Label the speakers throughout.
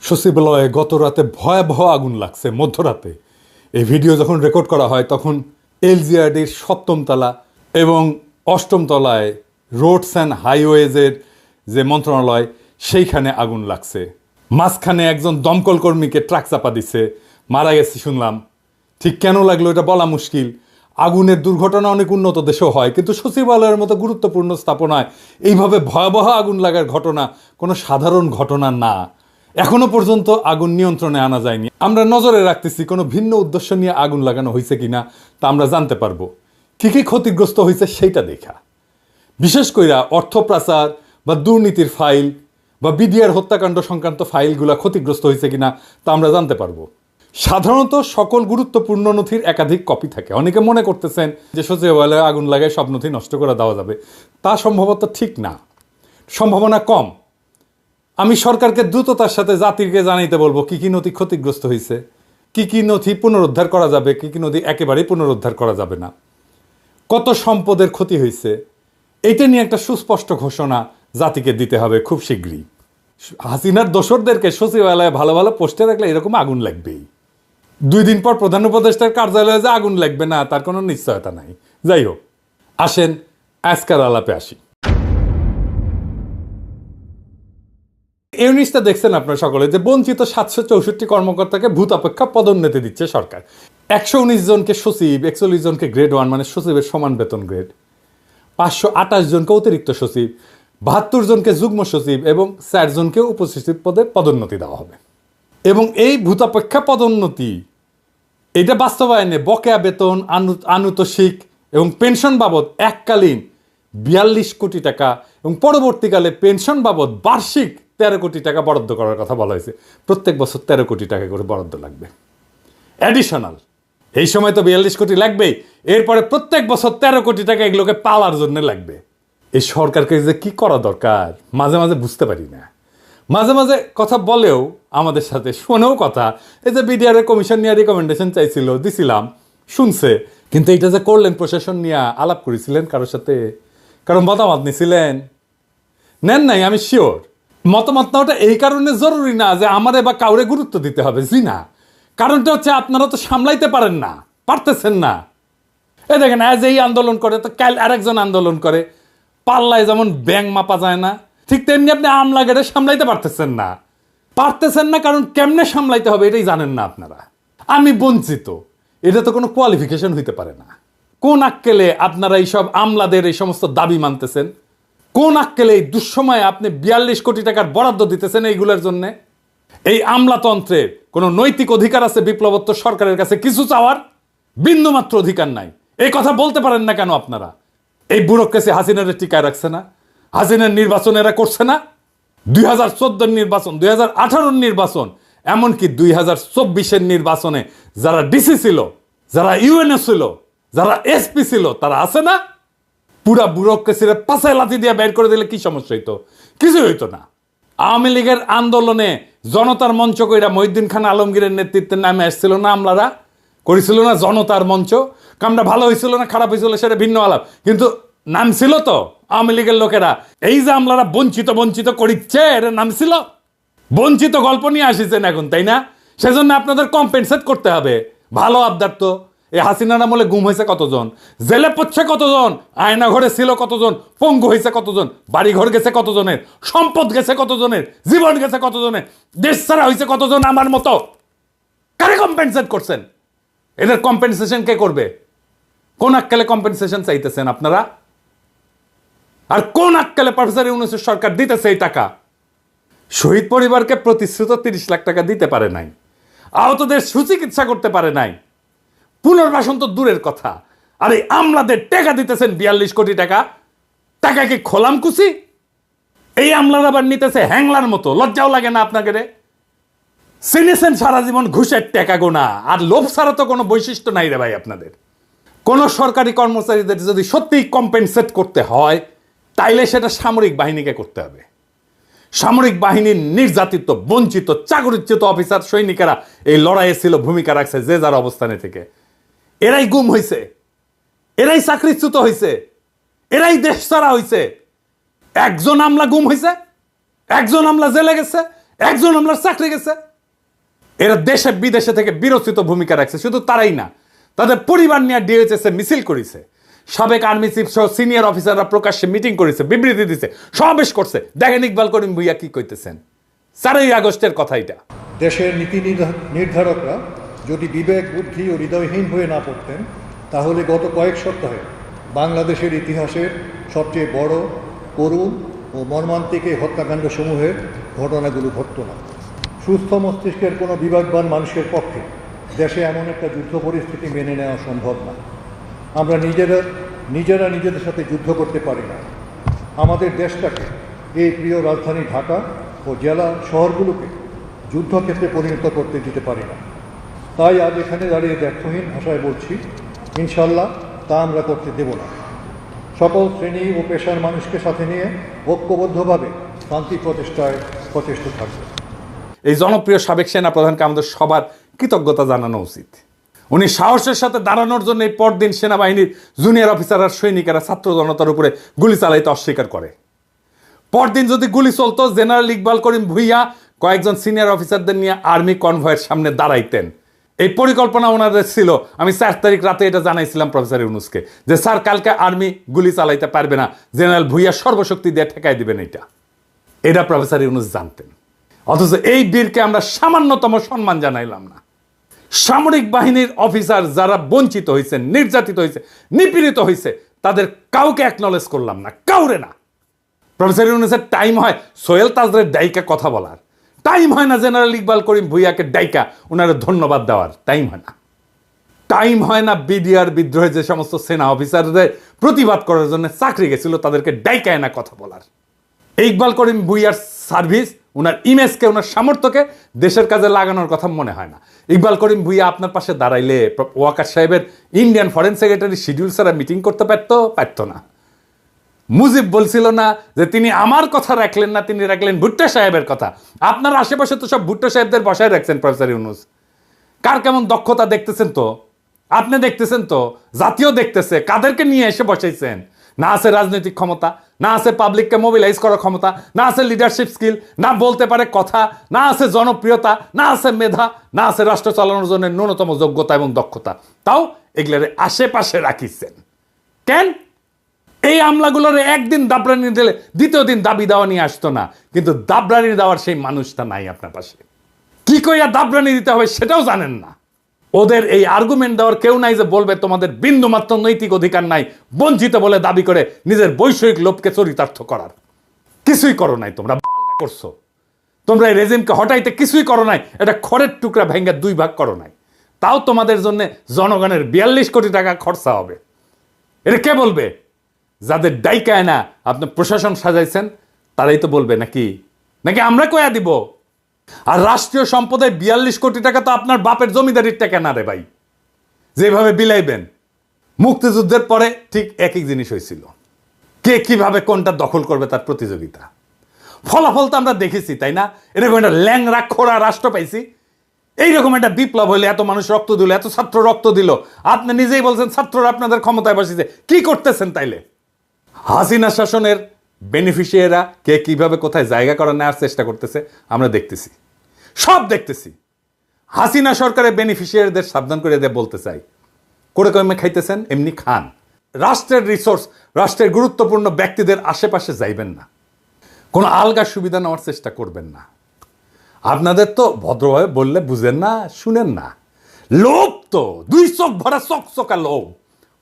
Speaker 1: সচিবালয়ে গত রাতে ভয়াবহ আগুন লাগছে মধ্যরাতে। এই ভিডিও যখন রেকর্ড করা হয় তখন এলজিআরডির ৭ম তলা এবং ৮ম তলায় রোডস অ্যান্ড হাইওয়েজের যে মন্ত্রণালয় সেইখানে আগুন লাগছে। মাঝখানে একজন দমকল কর্মীকে ট্রাক চাপা দিছে, মারা গেছে শুনলাম। ঠিক কেন লাগলো এটা বলা মুশকিল। আগুনের দুর্ঘটনা অনেক উন্নত দেশেও হয়, কিন্তু সচিবালয়ের মতো গুরুত্বপূর্ণ স্থাপনায় এইভাবে ভয়াবহ আগুন লাগার ঘটনা কোনো সাধারণ ঘটনা না। এখনো পর্যন্ত আগুন নিয়ন্ত্রণে আনা যায়নি। আমরা নজরে রাখতেছি কোনো ভিন্ন উদ্দেশ্য নিয়ে আগুন লাগানো হয়েছে কিনা তা আমরা জানতে পারবো। কি কি ক্ষতিগ্রস্ত হয়েছে সেইটা দেখা, বিশেষ কইরা অর্থ পাচার বা দুর্নীতির ফাইল বা বিডিআর হত্যাকাণ্ড সংক্রান্ত ফাইলগুলা ক্ষতিগ্রস্ত হয়েছে কিনা তা আমরা জানতে পারবো। সাধারণত সকল গুরুত্বপূর্ণ নথির একাধিক কপি থাকে। অনেকে মনে করতেছেন যে সচিবালয়ে আগুন লাগায় সব নথি নষ্ট করে দেওয়া যাবে, তা সম্ভবত ঠিক না, সম্ভাবনা কম। আমি সরকারকে দ্রুততার সাথে জাতিকে জানাইতে বলবো কি কি নথি ক্ষতিগ্রস্ত হয়েছে, কি কি নথি পুনরুদ্ধার করা যাবে, কি কি নথি একেবারেই পুনরুদ্ধার করা যাবে না, কত সম্পদের ক্ষতি হয়েছে, এইটা নিয়ে একটা সুস্পষ্ট ঘোষণা জাতিকে দিতে হবে খুব শীঘ্রই। হাসিনার দোসরদেরকে সচিবালয়ে ভালো ভালো পোস্টে রাখলে এরকম আগুন লাগবেই। 2 দিন পর প্রধান উপদেষ্টার কার্যালয়ে যে আগুন লাগবে না তার কোনো নিশ্চয়তা নাই। যাই হোক, আসেন আজকার আলাপে আসি। এই নিউজটা দেখছেন আপনারা সকলে যে বঞ্চিত 764 কর্মকর্তাকে ভূতাপেক্ষা পদোন্নতি দিচ্ছে সরকার। 119 জনকে সচিব, 41 জনকে গ্রেড 1 মানে সচিবের সমান বেতন গ্রেড, 528 জনকে অতিরিক্ত সচিব, 72 জনকে যুগ্ম সচিব এবং 4 জনকে উপসচিব পদে পদোন্নতি দেওয়া হবে। এবং এই ভূতাপেক্ষা পদোন্নতি এটা বাস্তবায়নে বকেয়া বেতন, আনুতোষিক এবং পেনশন বাবদ এককালীন 42 কোটি টাকা এবং পরবর্তীকালে পেনশন বাবদ বার্ষিক 13 কোটি টাকা বরাদ্দ করার কথা বলা হয়েছে। প্রত্যেক বছর 13 কোটি টাকা করে বরাদ্দ লাগবে অ্যাডিশনাল। এই সময় তো 42 কোটি লাগবেই, এরপরে প্রত্যেক বছর 13 কোটি টাকা এগুলোকে পাওয়ার জন্য লাগবে। এই সরকারকে যে কি করা দরকার মাঝে মাঝে বুঝতে পারি না। মাঝে মাঝে কথা বলেও আমাদের সাথে, শোনেও কথা। এই যে বিডিআর কমিশন নিয়ে রিকমেন্ডেশন চাইছিল, দিছিলাম, শুনছে, কিন্তু এইটা যে করলেন প্রশাসন নিয়ে আলাপ করেছিলেন কারোর সাথে, কারণ মতামত নিছিলেন? নেন নাই, আমি শিওর। মতামত নেওয়াটা এই কারণে জরুরি না যে আমারে বা কাউরে গুরুত্ব দিতে হবে, জি না। কারণটা হচ্ছে আপনারা তো সামলাইতে পারেন না, পারতেছেন না। এই দেখেন আজ এই আন্দোলন করে তো কাল আরেকজন আন্দোলন করে, পাল্লায় যেমন ব্যাং মাপা যায় না, ঠিক তেমনি আপনি আমলাগেরে সামলাইতে পারতেছেন না। পারতেছেন না কারণ কেমনে সামলাইতে হবে এটাই জানেন না আপনারা। আমি বঞ্চিত, এটা তো কোনো কোয়ালিফিকেশন হইতে পারে না। কোন আক্কেলে আপনারা এইসব আমলাদের এই সমস্ত দাবি মানতেছেন? কোন আক্কেলে এই দুঃসময়ে আপনি 42 কোটি টাকার বরাদ্দ দিতেছেন এইগুলোর জন্যে? এই আমলাতন্ত্রের কোনো নৈতিক অধিকার আছে বিপ্লবোত্তর সরকারের কাছে কিছু চাওয়ার? বিন্দুমাত্র অধিকার নাই। এই কথা বলতে পারেন না কেন আপনারা? এই ব্যুরোক্রেসি হাসিনার টিকায় রাখছে না? হাসিনার নির্বাচন এরা করছে না? 2014 নির্বাচন, 2018 নির্বাচন, এমনকি 2024 নির্বাচনে যারা ডিসি ছিল, যারা ইউএনও ছিল, যারা এসপি ছিল, তারা আছে না? পুরা ব্যুরোক্রেসিরা পাশায় লাথি দিয়ে বের করে দিলে কি সমস্যা হইতো? কিছু হইতো না। আওয়ামী লীগের আন্দোলনে জনতার মঞ্চ কইরা মহিউদ্দিন খান আলমগীরের নেতৃত্বে নামে আসছিল না আমলারা, করেছিল না জনতার মঞ্চ। কামটা ভালো হয়েছিল না খারাপ হয়েছিল সেটা ভিন্ন আলাপ, কিন্তু নাম ছিল তো আওয়ামী লীগের লোকেরা। এই যে আমলারা বঞ্চিত বঞ্চিত করিচ্ছে, এর নাম ছিল বঞ্চিত। গল্প নিয়ে আসিছেন এখন, তাই না? সেজন্য আপনাদের কম্পেনসেট করতে হবে। ভালো আবদার তো। এই হাসিনার আমলে গুম হয়েছে কতজন, জেলে পড়ছে কতজন, আয়না ঘরে ছিল কতজন, পঙ্গু হয়েছে কতজন, বাড়ি ঘর গেছে কতজনের, সম্পদ গেছে কতজনের, জীবন গেছে কতজনের, দেশ ছাড়া হয়েছে কতজন আমার মতো। কারে কম্পেনসেট করছেন? এদের কম্পেনসেশন কে করবে? কোন আক্কেলে কম্পেনসেশন চাইতেছেন আপনারা? আর কোন আক্কেলে প্রফেসর ইউনূসের সরকার দিতেছে এই টাকা? শহীদ পরিবারকে প্রতিশ্রুত 30 লাখ টাকা দিতে পারে নাই, আহতদের সুচিকিৎসা করতে পারে নাই, পুনর্বাসন তো দূরের কথা। আর এই আমলাদের টাকা দিতেছেন 42 কোটি টাকা। টাকা কি খোলাম কুচি? এই আমলার আবার নিতেছে হ্যাংলার মতো। লজ্জাও লাগে না আপনাকে? চিনেছেন সারা জীবন ঘুষের টাকা গোনা, আর লোভ ছাড়া তো কোনো বৈশিষ্ট্য নাই রে ভাই আপনাদের। কোন সরকারি কর্মচারীদের যদি সত্যিই কম্পেনসেট করতে হয় তাইলে সেটা সামরিক বাহিনীকে করতে হবে। সামরিক বাহিনীর নির্যাতিত, বঞ্চিত, চাকরিচ্যুত অফিসার সৈনিকেরা এই লড়াইয়ে ছিল, ভূমিকা রাখছে যে যার অবস্থানে থেকে। এরাই গুম হয়েছে, এরাই চাকরিচ্যুত হয়েছে, এরাই দেশ ছাড়া হয়েছে। একজন আমলা গুম হয়েছে, একজন আমলা জেলে গেছে, একজন আমলার চাকরি গেছে। এরা দেশে বিদেশে থেকে বিরচিত ভূমিকা রাখছে। শুধু তারাই না, তাদের পরিবার নিয়ে ডিএইচএস মিছিল করেছে, সাবেক আর্মি চিফ সহ সিনিয়র অফিসাররা প্রকাশ্যে মিটিং করেছে, বিবৃতি দিছে, সমাবেশ করছে। দেখেন ইকবাল করিম ভুইয়া কি কইতেছেন। 4ই আগস্টের কথা এটা।
Speaker 2: দেশের নীতি নির্ধারকরা যদি বিবেক, বুদ্ধি ও হৃদয়হীন হয়ে না পড়তেন, তাহলে গত কয়েক সপ্তাহে বাংলাদেশের ইতিহাসের সবচেয়ে বড়, করুণ ও মর্মান্তিক এই হত্যাকাণ্ড সমূহের ঘটনাগুলো ঘটত না। সুস্থ মস্তিষ্কের কোনো বিবেকবান মানুষের পক্ষে দেশে এমন একটা যুদ্ধ পরিস্থিতি মেনে নেওয়া সম্ভব না। আমরা নিজেরা নিজেদের সাথে যুদ্ধ করতে পারি না। আমাদের দেশটাকে, এই প্রিয় রাজধানী ঢাকা ও জেলা শহরগুলোকে যুদ্ধক্ষেত্রে পরিণত করতে দিতে পারি না। তাই আজ এখানে দাঁড়িয়ে ব্যর্থহীন ভাষায় বলছি, ইনশাল্লাহ তা আমরা করতে দেব না। সকল শ্রেণী ও পেশার মানুষকে সাথে নিয়ে ঐক্যবদ্ধভাবে শান্তি প্রচেষ্টায় সচেষ্ট থাকবে।
Speaker 1: এই জনপ্রিয় সাবেক সেনা প্রধানকে আমাদের সবার কৃতজ্ঞতা জানানো উচিত। উনি সাহসের সাথে দাঁড়ানোর জন্য এই পরদিন সেনাবাহিনীর জুনিয়র অফিসার আর সৈনিকেরা ছাত্র জনতার উপরে গুলি চালাইতে অস্বীকার করে। পরদিন যদি গুলি চলতো, জেনারেল ইকবাল করিম ভুইয়া কয়েকজন সিনিয়র অফিসারদের নিয়ে আর্মি কনভয়ের সামনে দাঁড়াইতেন। এই পরিকল্পনা ওনাদের ছিল। আমি 4 তারিখ রাতে এটা জানাইছিলাম প্রফেসর ইউনূসকে, যে স্যার কালকে আর্মি গুলি চালাইতে পারবে না, জেনারেল ভুইয়া সর্বশক্তি দিয়ে ঠেকাই দিবেন। এটা প্রফেসর ইউনূস জানতেন। অথচ এই বীরকে আমরা সামান্যতম সম্মান জানাইলাম না। সামরিক বাহিনীর অফিসার যারা বঞ্চিত হয়েছে, নির্যাতিত হয়েছে, নিপীড়িত হয়েছে, তাদের কাউকে অ্যাকনলেজ করলাম না, কাউরে না। প্রফেসর ইউনূসের টাইম হয় সোহেল তাজরের ডাইকা কথা বলার, টাইম হয় না জেনারেল ইকবাল করিম ভুইয়াকে ডাইকা ওনারা ধন্যবাদ দেওয়ার, টাইম হয় না। টাইম হয় না বিডিআর বিদ্রোহে যে সমস্ত সেনা অফিসারদের প্রতিবাদ করার জন্য চাকরি গেছিল তাদেরকে ডাইকায় না কথা বলার। ইকবাল করিম ভুইয়ার সার্ভিস, ওনার ইমেজকে, ওনার সামর্থ্যকে দেশের কাজে লাগানোর কথা মনে হয় না। ইকবাল করিম ভুইয়া আপনার পাশে দাঁড়াইলে ওয়াকার সাহেবের ইন্ডিয়ান ফরেন সেক্রেটারি শিডিউল ছাড়া মিটিং করতে পারতো না। মুজিব বলছিল না যে তিনি আমার কথা রাখলেন না, তিনি রাখলেন ভুট্টো সাহেবের কথা। আপনার আশেপাশে তো সব ভুট্টো সাহেবদের বসায় রাখছেন প্রফেসর ইউনূস। কার কেমন দক্ষতা দেখতেছেন তো, আপনি দেখতেছেন তো, জাতীয় দেখতেছে। কাদেরকে নিয়ে এসে বসাইছেন? না আছে রাজনৈতিক ক্ষমতা, না আছে পাবলিককে মোবিলাইজ করার ক্ষমতা, না আছে লিডারশিপ স্কিল, না বলতে পারে কথা, না আছে জনপ্রিয়তা, না আছে মেধা, না আছে রাষ্ট্র চালানোর জন্য ন্যূনতম যোগ্যতা এবং দক্ষতা। তাও এগুলোর আশেপাশে রাখিছেন কেন? এই আমলাগুলোর একদিন দাবরানি দিলে দ্বিতীয় দিন দাবি দেওয়া নিয়ে আসতো না। কিন্তু দাবরানি দেওয়ার সেই মানুষটা নাই আপনার পাশে। কি কইয়া দাবরানি দিতে হবে সেটাও জানেন না। ওদের এই আর্গুমেন্ট দেওয়ার কেউ নাই যে বলবে তোমাদের বিন্দুমাত্র নৈতিক অধিকার নাই, বঞ্চিত বলে দাবি করে নিজের বৈষয়িক লোভকে চরিতার্থ করার। কিছুই করো নাই তোমরা, করছো তোমরা এই রেজিমকে হটাইতে কিছুই করো নাই। এটা খড়ের টুকরা ভেঙ্গে 2 ভাগ করো নাই। তাও তোমাদের জন্য জনগণের 42 কোটি টাকা খরচা হবে। এটা কে বলবে? যাদের ডাইকায় না আপনি প্রশাসন সাজাইছেন তারাই তো বলবে, নাকি আমরা কয়া দিব? আর রাষ্ট্রীয় সম্পদে 42 কোটি টাকা তো আপনার বাপের জমিদারির টাকা না রে ভাই, যেভাবে বিলাইবেন। মুক্তিযুদ্ধের পরে ঠিক একই জিনিস হয়েছিল, কে কিভাবে কোনটা দখল করবে তার প্রতিযোগিতা। ফলাফল তো আমরা দেখেছি, তাই না? এরকম একটা ল্যাংরা খোড়া রাষ্ট্র পাইছি। এইরকম একটা বিপ্লব হইলে এত মানুষ রক্ত দিল, এত ছাত্র রক্ত দিল। আপনি নিজেই বলছেন ছাত্ররা আপনাদের ক্ষমতায় বসেছে। কি করতেছেন তাইলে? হাসিনা শাসনের বেনিফিশিয়ারিরা কে কিভাবে কোথায় জায়গা করে নেওয়ার চেষ্টা করতেছে আমরা দেখতেছি, সব দেখতেছি। হাসিনা সরকারের বেনিফিশিয়ারিদের সাবধান করে দিয়ে বলতে চাই, করে কমে খাইতেছেন এমনি খান। রাষ্ট্রের রিসোর্স, রাষ্ট্রের গুরুত্বপূর্ণ ব্যক্তিদের আশেপাশে যাইবেন না, কোনো আলগা সুবিধা নেওয়ার চেষ্টা করবেন না। আপনাদের তো ভদ্রভাবে বললে বুঝেন না, শুনেন না। লোভ তো 2 চোখ ভরা চকচকা লোভ।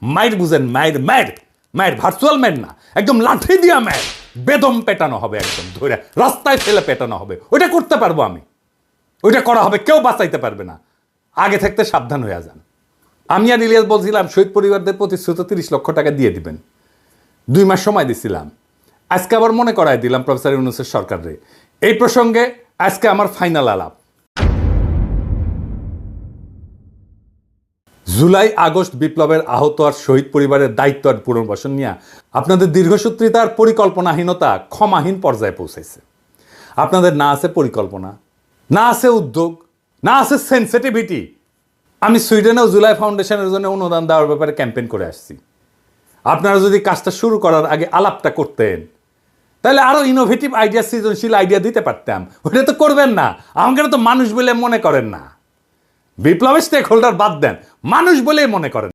Speaker 1: মায়ের বুঝেন, মায়ের ভার্চুয়াল মায়ের না, একদম লাঠি দিয়া মায়ের বেদম পেটানো হবে, একদম ধরে রাস্তায় ফেলে পেটানো হবে। ওইটা করতে পারবো আমি, ওইটা করা হবে, কেউ বাঁচাইতে পারবে না। আগে থাকতে সাবধান হয়ে যান। আমি আর ইলিয়াস বলছিলাম শহীদ পরিবারদের প্রতিশ্রুত 30 লক্ষ টাকা দিয়ে দিবেন, 2 মাস সময় দিছিলাম। আজকে আবার মনে করাই দিলাম প্রফেসর ইউনূসের সরকারে। এই প্রসঙ্গে আজকে আমার ফাইনাল আলাপ। জুলাই আগস্ট বিপ্লবের আহত আর শহীদ পরিবারের দায়িত্ব আর পুনর্বাসন নিয়ে আপনাদের দীর্ঘসূত্রিতার পরিকল্পনাহীনতা ক্ষমাহীন পর্যায়ে পৌঁছেছে। আপনাদের না আছে পরিকল্পনা, না আছে উদ্যোগ, না আছে সেন্সিটিভিটি। আমি সুইডেনেও জুলাই ফাউন্ডেশনের জন্য অনুদান দেওয়ার ব্যাপারে ক্যাম্পেইন করে আসছি। আপনারা যদি কাজটা শুরু করার আগে আলাপটা করতেন, তাহলে আরো ইনোভেটিভ আইডিয়া, সৃজনশীল আইডিয়া দিতে পারতাম। ওটা তো করবেন না, আমাকে তো মানুষ বলে মনে করেন না। বিপ্লবের স্টেক হোল্ডার বাদ দেন, মানুষ বলেই মনে করেন।